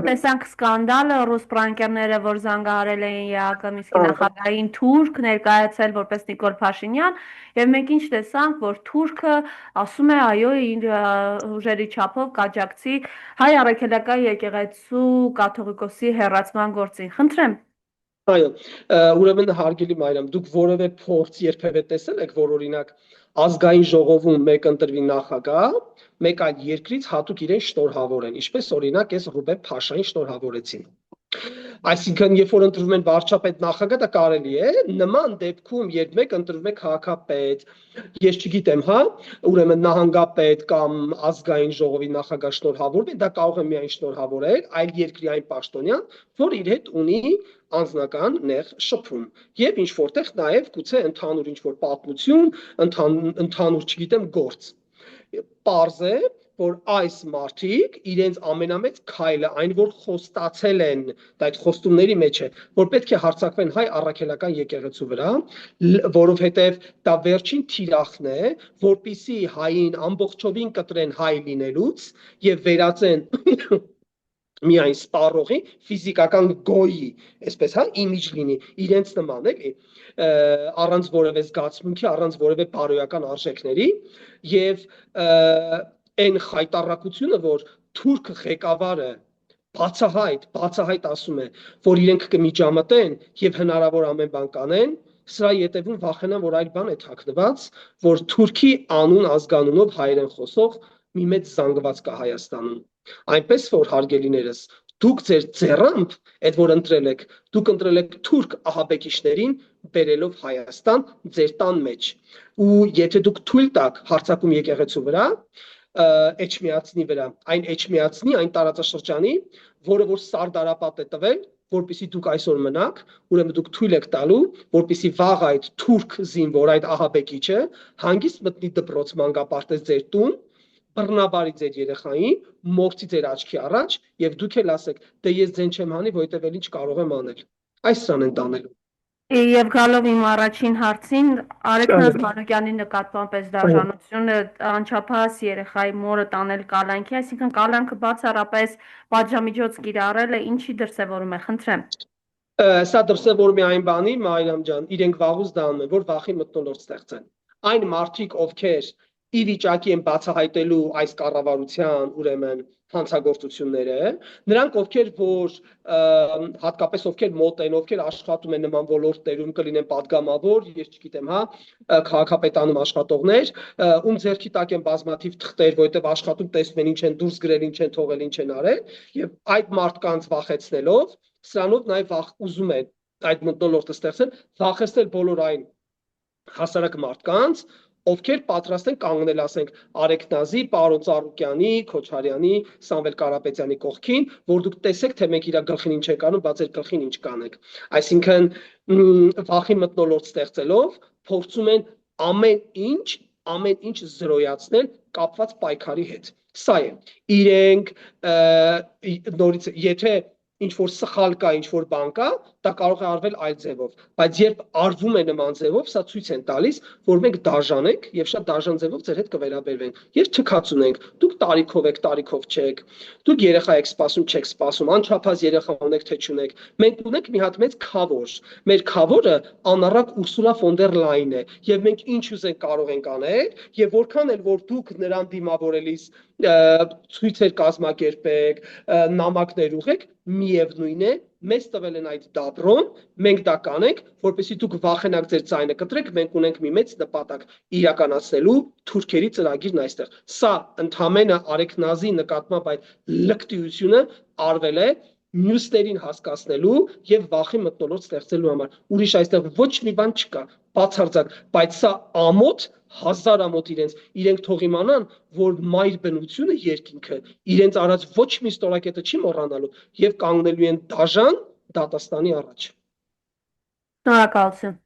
տեսանք սկանդալը, ռուս պրանկերները, որ զանգահարել էին ԵԱԿ Միսկի նախագահային, թուրք ներկայացել որպես Նիկոլ Փաշինյան, եւ մենք ինչ տեսանք, որ թուրքը ասում է այո, իր ուժերի չափով կաջակցի հայ առաքելական եկեղեցու կաթողիկոսի հեռացման գործին։ Խնդրեմ։ Այո, ուրեմն հարգելի Մարիամ, դուք որևէ փորձ երբևէ տեսել եք, որ օրինակ ազգային ժողովում մեկ ընտրվի նախագահ, մեկ այլ երկրից հատուկ իրեն շնորհավորեն, ինչպես օրինակ այս Ռուբեն Փաշային շնորհավորեցին։ Այսինքն, երբ որ ընտրվում են վարչապետ նախագահ, դա կարելի է, նման դեպքում, երբ մեկ ընտրվում է քաղաքապետ, ես չգիտեմ, հա, ուրեմն նահանգապետ կամ ազգային ժողովի նախագահ շնորհավորվի, դա կարող է միայն շնորհավորել այլ երկրի այն պաշտոնյան, որ իր հետ ունի անձնական նեղ շփում եւ ինչ որտեղ նաեւ գուցե ընդհանուր ինչ որ պատմություն, ընդհանուր, չգիտեմ, գործ։ Պարզ է, որ այս մարդիկ իրենց ամենամեծ քայլը, այն որ խոստացել են, դա այդ խոստումների մեջ է, որ պետք է հարձակվեն հայ առաքելական եկեղեցու վրա, որովհետև դա վերջին թիրախն է, որպիսի հային ամբողջովին կտրեն հայ լինելուց եւ վերածեն միայն սպառողի ֆիզիկական գոյի, այսպես հա, իմիջ լինի, իրենց նման էլի, առանց որևէ զգացմունքի, առանց որևէ բարոյական արժեքների եւ այն խայտառակությունը, որ թուրք ղեկավարը բացահայտ ասում է, որ իրենք կմիջամտեն եւ հնարավոր ամեն բան կանեն, սրա յետևում վախենան, որ այլ բան է թաքնված, որ Թուրքի անուն ազգանունով հայերեն խոսող մի մեծ զանգված կա Հայաստանում։ Այնպես որ հարգելիներս, դուք ձեր ձեռամբ, այդ որ ընտրել եք, դուք ընտրել եք թուրք ահաբեկիչներին բերելով Հայաստան ձեր տան մեջ։ Ու եթե դուք թույլ տաք հարձակում եկեղեցու վրա, Էջմիածնի վրա, այն Էջմիածնի, այն տարածաշրջանի, որը որ Սարդարապատ է տվել, որպեսզի դուք այսօր մնաք, ուրեմն դուք թույլ եք տալու, որպեսզի վաղ այդ թուրք զինվոր, այդ ահաբեկիչը հանգիստ մտնի դպրոց մանկապարտեզ ձեր տուն, բռնաբարի ձեր երեխային, մորցի ձեր աչքի առաջ եւ դուք էլ ասեք, դե ես ձեն չեմ հանի, որովհետեւ էլ ինչ կարող եմ անել։ Այս սրան են տանելու։ Եվ գալով իմ առաջին հարցին, Արեգնազ Մանուկյանի նկատմամբ այս դաժանությունը անչափահաս երեխայի մորը տանել կալանքի, այսինքն կալանքը բացառապես պատժամիջոց կիրառել է, ինչի դրսևորում է, խնդրեմ։ Սա դրսևորում է այն բանի, Մարիամ ջան, իրենք վաղուց դա անում են, որ վախի մթնոլորտ ստեղծեն։ Այն մարդիկ, ովքեր ի վիճակի են բացահայտելու այս կառավարության ուրեմն հանցագործությունները, նրանք ովքեր որ հատկապես ովքեր մոտ են, ովքեր աշխատում են նման ոլորտներում, կլինեն падգամավոր, ես չգիտեմ, հա, քաղաքապետանում աշխատողներ, ում ձեռքի տակ են բազմաթիվ թղթեր, որովհետև աշխատում տեսնում են ինչ են դուրս գրել, ինչ են թողել, ինչ են արել, եւ այդ մարդկանց վախեցնելով, սրանով նաեւ ուզում են այդ մթնոլորտը ստեղծել, վախեցնել բոլոր այն հասարակ մարդկանց, ովքեր պատրաստ են կանգնել, ասենք, Արեգնազի, պարոն Ծառուկյանի, Քոչարյանի, Սամվել Կարապետյանի կողքին, որ դուք տեսեք, թե մենք իր գլխին ինչ ենք անում, բա ձեր գլխին ինչ կանեք։ Այսինքն վախի մթնոլորտ ստեղծելով փորձում են ամեն ինչ զրոյացնել կապված պայքարի հետ։ Սա է։ Իրենք նորից, եթե ինչ որ սխալ կա, ինչ որ բան կա, դա կարող է արվել այլ ձևով, բայց երբ արվում է նման ձևով, սա ցույց են տալիս, որ մենք դաժան ենք եւ շատ դաժան ձևով ձեր հետ կվերաբերվենք։ Եվ չքած ունենք, դուք տարիքով եք, տարիքով չեք, դուք երեխա եք սպասում, չեք սպասում, անչափահաս երեխա ունեք, թե չունեք։ Մենք ունենք մի հատ մեծ քավոր։ Մեր քավորը անառակ Ուրսուլա ֆոն դեր Լայն է, եւ մենք ինչ ուզենք կարող ենք անել, եւ որքան էլ որ դուք նրան դիմավորելիս ցույցեր կազմակերպեք, նամակներ ուղեք, միևնույն է, մեզ տվել են այդ դաբրոն, մենք դա կանենք, որպեսզի դուք վախենաք ձեր ձայնը կտրեք, մենք ունենք մի մեծ նպատակ իրականացնելու թուրքերի ծրագիրն այստեղ։ Սա ընդհանրապես Արեգնազի նկատմամբ այդ լկտիությունը արվել է մյուսներին հասկացնելու եւ վախի մթնոլորտ ստեղծելու համար։ Ուրիշ այստեղ ոչ մի բան չկա, բացարձակ, բայց սա ամոթ, հազար ամոթ իրենք թող իմանան, որ մայր բնությունը երկինքը իրենց արած ոչ մի ստորակետը չի մոռանալու եւ կանգնելու են դաժան դատաստանի առաջ։ Շնորհակալություն։